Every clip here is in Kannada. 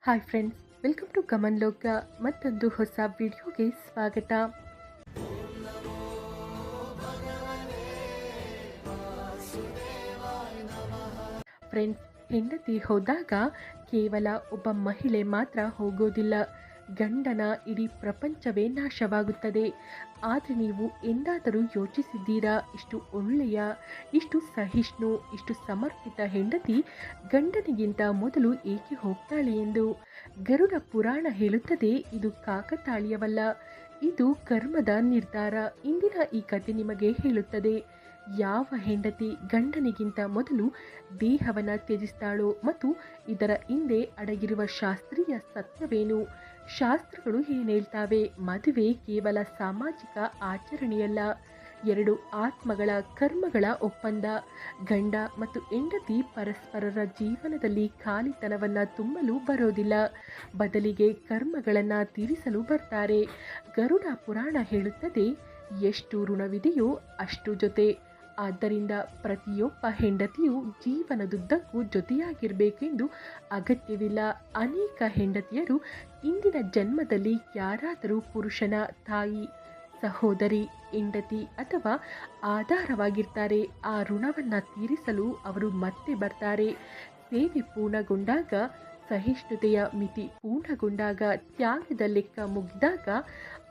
ಹಾಯ್ ಫ್ರೆಂಡ್ಸ್, ವೆಲ್ಕಮ್ ಟು ಗಮನ್ ಲೋಕ. ಮತ್ತೊಂದು ಹೊಸ ವಿಡಿಯೋಗೆ ಸ್ವಾಗತ. ಫ್ರೆಂಡ್ಸ್, ಹೆಂಡತಿ ಹೋದಾಗ ಕೇವಲ ಒಬ್ಬ ಮಹಿಳೆ ಮಾತ್ರ ಹೋಗೋದಿಲ್ಲ, ಗಂಡನ ಇಡೀ ಪ್ರಪಂಚವೇ ನಾಶವಾಗುತ್ತದೆ. ಆದರೆ ನೀವು ಎಂದಾದರೂ ಯೋಚಿಸಿದ್ದೀರಾ, ಇಷ್ಟು ಒಳ್ಳೆಯ, ಇಷ್ಟು ಸಹಿಷ್ಣು, ಇಷ್ಟು ಸಮರ್ಪಿತ ಹೆಂಡತಿ ಗಂಡನಿಗಿಂತ ಮೊದಲು ಏಕೆ ಹೋಗ್ತಾಳೆ ಎಂದು? ಗರುಡ ಪುರಾಣ ಹೇಳುತ್ತದೆ, ಇದು ಕಾಕತಾಳೀಯವಲ್ಲ, ಇದು ಕರ್ಮದ ನಿರ್ಧಾರ. ಇಂದಿನ ಈ ಕಥೆ ನಿಮಗೆ ಹೇಳುತ್ತದೆ, ಯಾವ ಹೆಂಡತಿ ಗಂಡನಿಗಿಂತ ಮೊದಲು ದೇಹವನ್ನು ತ್ಯಜಿಸ್ತಾಳೋ ಮತ್ತು ಇದರ ಹಿಂದೆ ಅಡಗಿರುವ ಶಾಸ್ತ್ರೀಯ ಸತ್ಯವೇನು. ಶಾಸ್ತ್ರಗಳು ಏನು ಹೇಳ್ತಾವೆ? ಮದುವೆ ಕೇವಲ ಸಾಮಾಜಿಕ ಆಚರಣೆಯಲ್ಲ, ಎರಡು ಆತ್ಮಗಳ ಕರ್ಮಗಳ ಒಪ್ಪಂದ. ಗಂಡ ಮತ್ತು ಹೆಂಡತಿ ಪರಸ್ಪರರ ಜೀವನದಲ್ಲಿ ಖಾಲಿತನವನ್ನು ತುಂಬಲು ಬರೋದಿಲ್ಲ, ಬದಲಿಗೆ ಕರ್ಮಗಳನ್ನು ತೀರಿಸಲು ಬರ್ತಾರೆ. ಗರುಡ ಪುರಾಣ ಹೇಳುತ್ತದೆ, ಎಷ್ಟು ಋಣವಿದೆಯೋ ಅಷ್ಟು ಜೊತೆ. ಆದ್ದರಿಂದ ಪ್ರತಿಯೊಬ್ಬ ಹೆಂಡತಿಯು ಜೀವನದುದ್ದಕ್ಕೂ ಜೊತೆಯಾಗಿರಬೇಕೆಂದು ಅಗತ್ಯವಿಲ್ಲ. ಅನೇಕ ಹೆಂಡತಿಯರು ಇಂದಿನ ಜನ್ಮದಲ್ಲಿ ಯಾರಾದರೂ ಪುರುಷನ ತಾಯಿ, ಸಹೋದರಿ, ಹೆಂಡತಿ ಅಥವಾ ಆಧಾರವಾಗಿರ್ತಾರೆ. ಆ ಋಣವನ್ನು ತೀರಿಸಲು ಅವರು ಮತ್ತೆ ಬರ್ತಾರೆ. ಸೇವೆ ಪೂರ್ಣಗೊಂಡಾಗ, ಸಹಿಷ್ಣುತೆಯ ಮಿತಿ ಪೂರ್ಣಗೊಂಡಾಗ, ತ್ಯಾಗದ ಲೆಕ್ಕ ಮುಗಿದಾಗ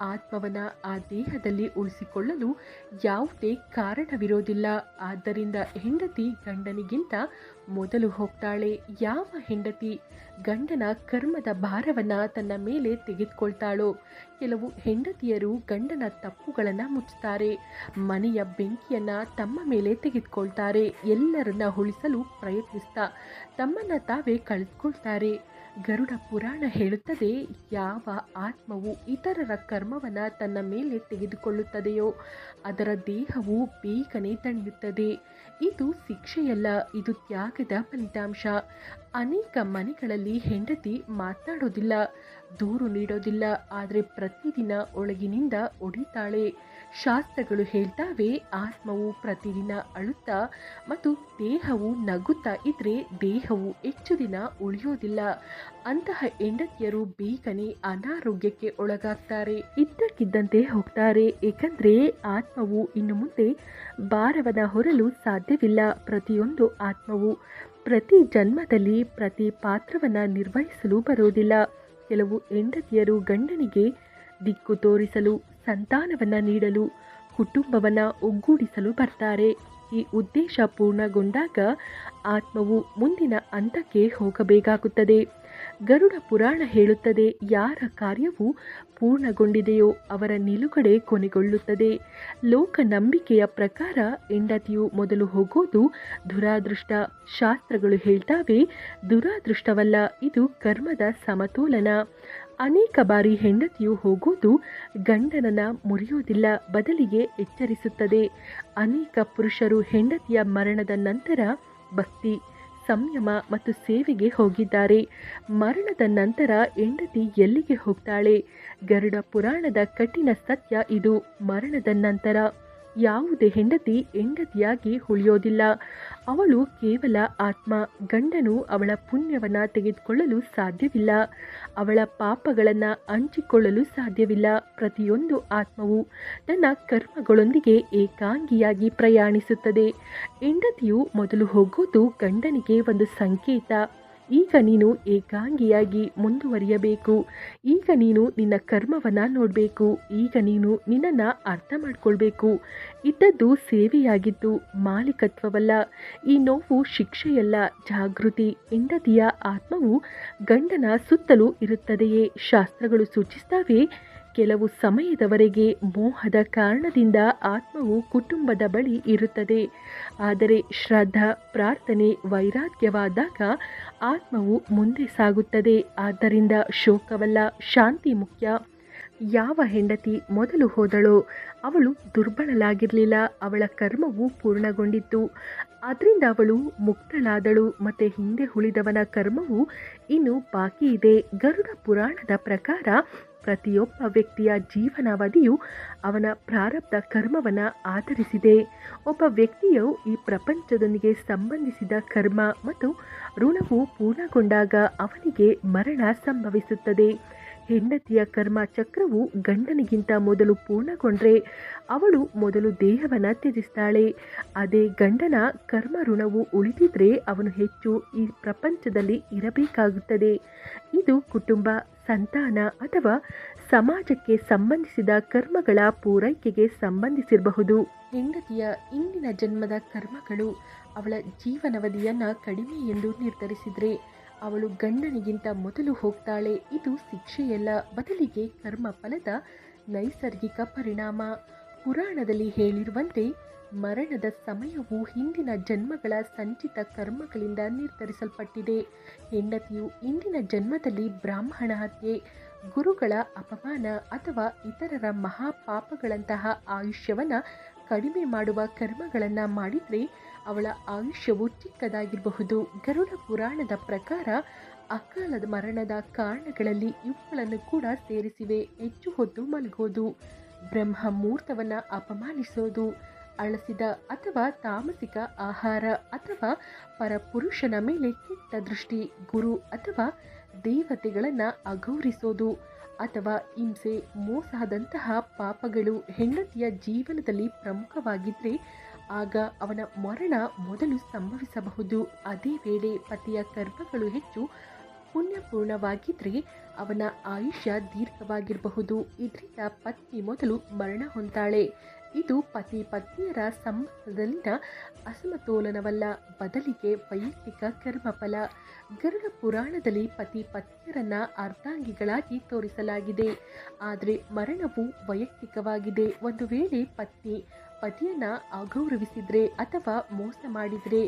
ಆತ್ಮವನ್ನು ಆ ದೇಹದಲ್ಲಿ ಉಳಿಸಿಕೊಳ್ಳಲು ಯಾವುದೇ ಕಾರಣವಿರೋದಿಲ್ಲ. ಆದ್ದರಿಂದ ಹೆಂಡತಿ ಗಂಡನಿಗಿಂತ ಮೊದಲು ಹೋಗ್ತಾಳೆ. ಯಾವ ಹೆಂಡತಿ ಗಂಡನ ಕರ್ಮದ ಭಾರವನ್ನು ತನ್ನ ಮೇಲೆ ತೆಗೆದುಕೊಳ್ತಾಳೋ? ಕೆಲವು ಹೆಂಡತಿಯರು ಗಂಡನ ತಪ್ಪುಗಳನ್ನು ಮುಚ್ಚುತ್ತಾರೆ, ಮನೆಯ ಬೆಂಕಿಯನ್ನು ತಮ್ಮ ಮೇಲೆ ತೆಗೆದುಕೊಳ್ತಾರೆ, ಎಲ್ಲರನ್ನ ಉಳಿಸಲು ಪ್ರಯತ್ನಿಸ್ತಾ ತಮ್ಮನ್ನು ತಾವೇ ಕಳೆದುಕೊಳ್ತಾರೆ. ಗರುಡ ಪುರಾಣ ಹೇಳುತ್ತದೆ, ಯಾವ ಆತ್ಮವು ಇತರರ ಕರ್ಮವನ್ನು ತನ್ನ ಮೇಲೆ ತೆಗೆದುಕೊಳ್ಳುತ್ತದೆಯೋ ಅದರ ದೇಹವು ಬೇಗನೆ ತಣಿಯುತ್ತದೆ. ಇದು ಶಿಕ್ಷೆಯಲ್ಲ, ಇದು ತ್ಯಾಗದ ಫಲಿತಾಂಶ. ಅನೇಕ ಮನೆಗಳಲ್ಲಿ ಹೆಂಡತಿ ಮಾತನಾಡೋದಿಲ್ಲ, ದೂರು ನೀಡೋದಿಲ್ಲ, ಆದರೆ ಪ್ರತಿದಿನ ಒಳಗಿನಿಂದ ಒಡಿತಾಳೆ. ಶಾಸ್ತ್ರಗಳು ಹೇಳ್ತಾವೆ, ಆತ್ಮವು ಪ್ರತಿದಿನ ಅಳುತ್ತಾ ಮತ್ತು ದೇಹವು ನಗುತ್ತಾ ಇದ್ರೆ ದೇಹವು ಹೆಚ್ಚು ದಿನ ಉಳಿಯೋದಿಲ್ಲ. ಅಂತಹ ಹೆಂಡತಿಯರು ಬೇಗನೆ ಅನಾರೋಗ್ಯಕ್ಕೆ ಒಳಗಾಗ್ತಾರೆ, ಇದ್ದಕ್ಕಿದ್ದಂತೆ ಹೋಗ್ತಾರೆ. ಏಕೆಂದರೆ ಆತ್ಮವು ಇನ್ನು ಮುಂದೆ ಭಾರವನ್ನು ಹೊರಲು ಸಾಧ್ಯವಿಲ್ಲ. ಪ್ರತಿಯೊಂದು ಆತ್ಮವು ಪ್ರತಿ ಜನ್ಮದಲ್ಲಿ ಪ್ರತಿ ಪಾತ್ರವನ್ನು ನಿರ್ವಹಿಸಲು ಬರೋದಿಲ್ಲ. ಕೆಲವು ಹೆಂಡತಿಯರು ಗಂಡನಿಗೆ ದಿಕ್ಕು ತೋರಿಸಲು, ಸಂತಾನವನ್ನು ನೀಡಲು, ಕುಟುಂಬವನ್ನು ಒಗ್ಗೂಡಿಸಲು ಬರ್ತಾರೆ. ಈ ಉದ್ದೇಶ ಪೂರ್ಣಗೊಂಡಾಗ ಆತ್ಮವು ಮುಂದಿನ ಹಂತಕ್ಕೆ ಹೋಗಬೇಕಾಗುತ್ತದೆ. ಗರುಡ ಪುರಾಣ ಹೇಳುತ್ತದೆ, ಯಾರ ಕಾರ್ಯವು ಪೂರ್ಣಗೊಂಡಿದೆಯೋ ಅವರ ನಿಲುಗಡೆ ಕೊನೆಗೊಳ್ಳುತ್ತದೆ. ಲೋಕ ನಂಬಿಕೆಯ ಪ್ರಕಾರ ಹೆಂಡತಿಯು ಮೊದಲು ಹೋಗೋದು ದುರಾದೃಷ್ಟ. ಶಾಸ್ತ್ರಗಳು ಹೇಳ್ತಾವೆ, ದುರಾದೃಷ್ಟವಲ್ಲ, ಇದು ಕರ್ಮದ ಸಮತೋಲನ. ಅನೇಕ ಬಾರಿ ಹೆಂಡತಿಯು ಹೋಗೋದು ಗಂಡನನ್ನು ಮುರಿಯೋದಿಲ್ಲ, ಬದಲಿಗೆ ಎಚ್ಚರಿಸುತ್ತದೆ. ಅನೇಕ ಪುರುಷರು ಹೆಂಡತಿಯ ಮರಣದ ನಂತರ ಭಕ್ತಿ, ಸಂಯಮ ಮತ್ತು ಸೇವೆಗೆ ಹೋಗಿದ್ದಾರೆ. ಮರಣದ ನಂತರ ಹೆಂಡತಿ ಎಲ್ಲಿಗೆ ಹೋಗ್ತಾಳೆ? ಗರುಡ ಪುರಾಣದ ಕಠಿಣ ಸತ್ಯ ಇದು. ಮರಣದ ನಂತರ ಯಾವುದೇ ಹೆಂಡತಿ ಹೆಂಡತಿಯಾಗಿ ಉಳಿಯೋದಿಲ್ಲ. ಅವಳು ಕೇವಲ ಆತ್ಮ. ಗಂಡನು ಅವಳ ಪುಣ್ಯವನ್ನು ತೆಗೆದುಕೊಳ್ಳಲು ಸಾಧ್ಯವಿಲ್ಲ, ಅವಳ ಪಾಪಗಳನ್ನು ಹಂಚಿಕೊಳ್ಳಲು ಸಾಧ್ಯವಿಲ್ಲ. ಪ್ರತಿಯೊಂದು ಆತ್ಮವು ತನ್ನ ಕರ್ಮಗಳೊಂದಿಗೆ ಏಕಾಂಗಿಯಾಗಿ ಪ್ರಯಾಣಿಸುತ್ತದೆ. ಹೆಂಡತಿಯು ಮೊದಲು ಹೋಗೋದು ಗಂಡನಿಗೆ ಒಂದು ಸಂಕೇತ, ಈಗ ನೀನು ಏಕಾಂಗಿಯಾಗಿ ಮುಂದುವರಿಯಬೇಕು, ಈಗ ನೀನು ನಿನ್ನ ಕರ್ಮವನ್ನು ನೋಡಬೇಕು, ಈಗ ನೀನು ನಿನ್ನನ್ನು ಅರ್ಥ ಮಾಡ್ಕೊಳ್ಬೇಕು. ಇದ್ದದ್ದು ಸೇವೆಯಾಗಿದ್ದು ಮಾಲೀಕತ್ವವಲ್ಲ. ಈ ನೋವು ಶಿಕ್ಷೆಯಲ್ಲ, ಜಾಗೃತಿ. ಹೆಂಡತಿಯ ಆತ್ಮವು ಗಂಡನ ಸುತ್ತಲೂ ಇರುತ್ತದೆಯೇ? ಶಾಸ್ತ್ರಗಳು ಸೂಚಿಸ್ತವೆ, ಕೆಲವು ಸಮಯದವರೆಗೆ ಮೋಹದ ಕಾರಣದಿಂದ ಆತ್ಮವು ಕುಟುಂಬದ ಬಳಿ ಇರುತ್ತದೆ. ಆದರೆ ಶ್ರದ್ಧಾ, ಪ್ರಾರ್ಥನೆ, ವೈರಾಗ್ಯವಾದಾಗ ಆತ್ಮವು ಮುಂದೆ ಸಾಗುತ್ತದೆ. ಆದ್ದರಿಂದ ಶೋಕವಲ್ಲ, ಶಾಂತಿ ಮುಖ್ಯ. ಯಾವ ಹೆಂಡತಿ ಮೊದಲು ಹೋದಳೋ ಅವಳು ದುರ್ಬಲಳಾಗಿರಲಿಲ್ಲ, ಅವಳ ಕರ್ಮವು ಪೂರ್ಣಗೊಂಡಿತ್ತು, ಅದರಿಂದ ಅವಳು ಮುಕ್ತಳಾದಳು. ಮತ್ತು ಹಿಂದೆ ಉಳಿದವನ ಕರ್ಮವು ಇನ್ನು ಬಾಕಿ ಇದೆ. ಗರುಡ ಪುರಾಣದ ಪ್ರಕಾರ ಪ್ರತಿಯೊಬ್ಬ ವ್ಯಕ್ತಿಯ ಜೀವನಾವಧಿಯು ಅವನ ಪ್ರಾರಬ್ಧ ಕರ್ಮವನ್ನು ಆಧರಿಸಿದೆ. ಒಬ್ಬ ವ್ಯಕ್ತಿಯು ಈ ಪ್ರಪಂಚದೊಂದಿಗೆ ಸಂಬಂಧಿಸಿದ ಕರ್ಮ ಮತ್ತು ಋಣವು ಪೂರ್ಣಗೊಂಡಾಗ ಅವನಿಗೆ ಮರಣ ಸಂಭವಿಸುತ್ತದೆ. ಹೆಂಡತಿಯ ಕರ್ಮ ಚಕ್ರವು ಗಂಡನಿಗಿಂತ ಮೊದಲು ಪೂರ್ಣಗೊಂಡ್ರೆ ಅವಳು ಮೊದಲು ದೇಹವನ್ನು ತ್ಯಜಿಸ್ತಾಳೆ. ಅದೇ ಗಂಡನ ಕರ್ಮ ಋಣವು ಉಳಿದಿದ್ರೆ ಅವನು ಹೆಚ್ಚು ಈ ಪ್ರಪಂಚದಲ್ಲಿ ಇರಬೇಕಾಗುತ್ತದೆ. ಇದು ಕುಟುಂಬ, ಸಂತಾನ ಅಥವಾ ಸಮಾಜಕ್ಕೆ ಸಂಬಂಧಿಸಿದ ಕರ್ಮಗಳ ಪೂರೈಕೆಗೆ ಸಂಬಂಧಿಸಿರಬಹುದು. ಹೆಂಡತಿಯ ಇಂದಿನ ಜನ್ಮದ ಕರ್ಮಗಳು ಅವಳ ಜೀವನಾವಧಿಯನ್ನು ಕಡಿಮೆ ಎಂದು ನಿರ್ಧರಿಸಿದರೆ ಅವಳು ಗಂಡನಿಗಿಂತ ಮೊದಲು ಹೋಗ್ತಾಳೆ. ಇದು ಶಿಕ್ಷೆಯಲ್ಲ, ಬದಲಿಗೆ ಕರ್ಮ ಫಲದ ನೈಸರ್ಗಿಕ ಪರಿಣಾಮ. ಪುರಾಣದಲ್ಲಿ ಹೇಳಿರುವಂತೆ ಮರಣದ ಸಮಯವು ಹಿಂದಿನ ಜನ್ಮಗಳ ಸಂಚಿತ ಕರ್ಮಗಳಿಂದ ನಿರ್ಧರಿಸಲ್ಪಟ್ಟಿದೆ. ಹೆಂಡತಿಯು ಇಂದಿನ ಜನ್ಮದಲ್ಲಿ ಬ್ರಾಹ್ಮಣ ಹತ್ಯೆ, ಗುರುಗಳ ಅಪಮಾನ ಅಥವಾ ಇತರರ ಮಹಾಪಾಪಗಳಂತಹ ಆಯುಷ್ಯವನ್ನು ಕಡಿಮೆ ಮಾಡುವ ಕರ್ಮಗಳನ್ನು ಮಾಡಿದರೆ ಅವಳ ಆಯುಷ್ಯವು ಚಿಕ್ಕದಾಗಿರಬಹುದು. ಗರುಡ ಪುರಾಣದ ಪ್ರಕಾರ ಅಕಾಲದ ಮರಣದ ಕಾರಣಗಳಲ್ಲಿ ಇವುಗಳನ್ನು ಕೂಡ ಸೇರಿಸಿವೆ. ಹೆಚ್ಚು ಹೊತ್ತು ಮಲಗೋದು, ಬ್ರಹ್ಮ ಮುಹೂರ್ತವನ್ನು ಅಪಮಾನಿಸೋದು, ಅಳಸಿದ ಅಥವಾ ತಾಮಸಿಕ ಆಹಾರ ಅಥವಾ ಪರಪುರುಷನ ಮೇಲೆ ಕೆಟ್ಟ ದೃಷ್ಟಿ, ಗುರು ಅಥವಾ ದೇವತೆಗಳನ್ನು ಅಗೌರವಿಸೋದು ಅಥವಾ ಹಿಂಸೆ, ಮೋಸದಂತಹ ಪಾಪಗಳು ಹೆಂಡತಿಯ ಜೀವನದಲ್ಲಿ ಪ್ರಮುಖವಾಗಿದ್ದರೆ ಆಗ ಅವನ ಮರಣ ಮೊದಲು ಸಂಭವಿಸಬಹುದು. ಅದೇ ವೇಳೆ ಪತಿಯ ಕರ್ಮಗಳು ಹೆಚ್ಚು ಪುಣ್ಯಪೂರ್ಣವಾಗಿದ್ದರೆ ಅವನ ಆಯುಷ್ಯ ದೀರ್ಘವಾಗಿರಬಹುದು. ಇದರಿಂದ ಪತ್ನಿ ಮೊದಲು ಮರಣ ಹೊಂದಾಳೆ. ಇದು ಪತಿ ಪತ್ನಿಯರ ಸಂಬಂಧದಲ್ಲಿನ ಅಸಮತೋಲನವಲ್ಲ, ಬದಲಿಗೆ ವೈಯಕ್ತಿಕ ಕರ್ಮಫಲ. ಗರುಡ ಪುರಾಣದಲ್ಲಿ ಪತಿ ಪತ್ನಿಯರನ್ನ ಅರ್ಧಾಂಗಿಗಳಾಗಿ ತೋರಿಸಲಾಗಿದೆ, ಆದರೆ ಮರಣವು ವೈಯಕ್ತಿಕವಾಗಿದೆ. ಒಂದು ವೇಳೆ ಪತ್ನಿ ಪತಿಯನ್ನ ಅಗೌರವಿಸಿದ್ರೆ ಅಥವಾ ಮೋಸ ಮಾಡಿದರೆ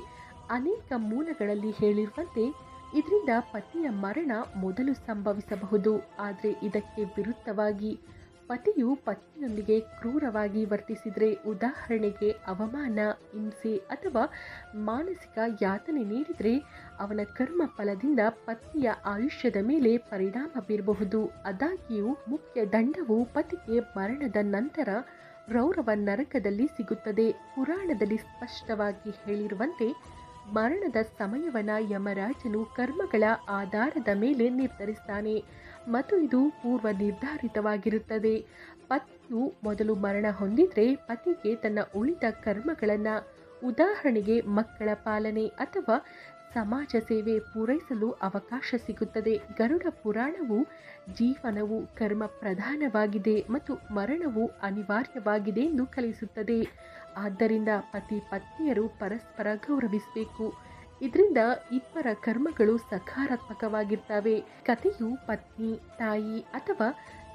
ಅನೇಕ ಮೂಲಗಳಲ್ಲಿ ಹೇಳಿರುವಂತೆ ಇದರಿಂದ ಪತಿಯ ಮರಣ ಮೊದಲು ಸಂಭವಿಸಬಹುದು. ಆದರೆ ಇದಕ್ಕೆ ವಿರುದ್ಧವಾಗಿ ಪತಿಯು ಪತ್ನಿಯೊಂದಿಗೆ ಕ್ರೂರವಾಗಿ ವರ್ತಿಸಿದರೆ, ಉದಾಹರಣೆಗೆ ಅವಮಾನ, ಹಿಂಸೆ ಅಥವಾ ಮಾನಸಿಕ ಯಾತನೆ ನೀಡಿದರೆ ಅವನ ಕರ್ಮ ಫಲದಿಂದ ಪತ್ನಿಯ ಆಯುಷ್ಯದ ಮೇಲೆ ಪರಿಣಾಮ ಬೀರಬಹುದು. ಆದಾಗ್ಯೂ ಮುಖ್ಯ ದಂಡವು ಪತಿಗೆ ಮರಣದ ನಂತರ ರೌರವ ನರಕದಲ್ಲಿ ಸಿಗುತ್ತದೆ. ಪುರಾಣದಲ್ಲಿ ಸ್ಪಷ್ಟವಾಗಿ ಹೇಳಿರುವಂತೆ ಮರಣದ ಸಮಯವನ್ನು ಯಮರಾಜನು ಕರ್ಮಗಳ ಆಧಾರದ ಮೇಲೆ ನಿರ್ಧರಿಸ್ತಾನೆ ಮತ್ತು ಇದು ಪೂರ್ವ ನಿರ್ಧಾರಿತವಾಗಿರುತ್ತದೆ. ಪತ್ನಿಯು ಮೊದಲು ಮರಣ ಹೊಂದಿದ್ರೆ ಪತಿಗೆ ತನ್ನ ಉಳಿದ ಕರ್ಮಗಳನ್ನು, ಉದಾಹರಣೆಗೆ ಮಕ್ಕಳ ಪಾಲನೆ ಅಥವಾ ಸಮಾಜ ಸೇವೆ ಪೂರೈಸಲು ಅವಕಾಶ ಸಿಗುತ್ತದೆ. ಗರುಡ ಪುರಾಣವು ಜೀವನವು ಕರ್ಮ ಪ್ರಧಾನವಾಗಿದೆ ಮತ್ತು ಮರಣವು ಅನಿವಾರ್ಯವಾಗಿದೆ ಎಂದು ಕಲಿಸುತ್ತದೆ. ಆದ್ದರಿಂದ ಪತಿ ಪತ್ನಿಯರು ಪರಸ್ಪರ ಗೌರವಿಸಬೇಕು. ಇದರಿಂದ ಇಬ್ಬರ ಕರ್ಮಗಳು ಸಕಾರಾತ್ಮಕವಾಗಿರ್ತವೆ. ಕಥೆಯು ಪತ್ನಿ, ತಾಯಿ ಅಥವಾ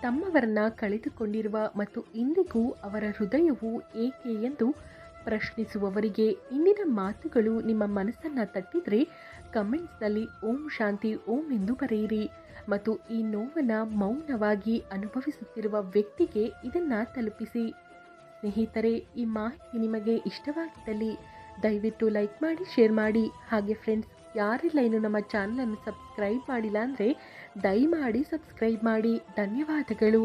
ತಮ್ಮವರನ್ನ ಕಳೆದುಕೊಂಡಿರುವ ಮತ್ತು ಇಂದಿಗೂ ಅವರ ಹೃದಯವು ಏಕೆ ಎಂದು ಪ್ರಶ್ನಿಸುವವರಿಗೆ. ಇಂದಿನ ಮಾತುಗಳು ನಿಮ್ಮ ಮನಸ್ಸನ್ನು ತಟ್ಟಿದ್ರೆ ಕಮೆಂಟ್ಸ್ನಲ್ಲಿ ಓಂ ಶಾಂತಿ ಓಂ ಎಂದು ಬರೆಯಿರಿ ಮತ್ತು ಈ ನೋವನ್ನು ಮೌನವಾಗಿ ಅನುಭವಿಸುತ್ತಿರುವ ವ್ಯಕ್ತಿಗೆ ಇದನ್ನು ತಲುಪಿಸಿ. ಸ್ನೇಹಿತರೆ, ಈ ಮಾಹಿತಿ ನಿಮಗೆ ಇಷ್ಟವಾಗಿದ್ದಲ್ಲಿ ದಯವಿಟ್ಟು ಲೈಕ್ ಮಾಡಿ, ಶೇರ್ ಮಾಡಿ. ಹಾಗೆ ಫ್ರೆಂಡ್ಸ್, ಯಾರೆಲ್ಲ ಇನ್ನು ನಮ್ಮ ಚಾನಲನ್ನು ಸಬ್ಸ್ಕ್ರೈಬ್ ಮಾಡಿಲ್ಲ ಅಂದರೆ ದಯಮಾಡಿ ಸಬ್ಸ್ಕ್ರೈಬ್ ಮಾಡಿ. ಧನ್ಯವಾದಗಳು.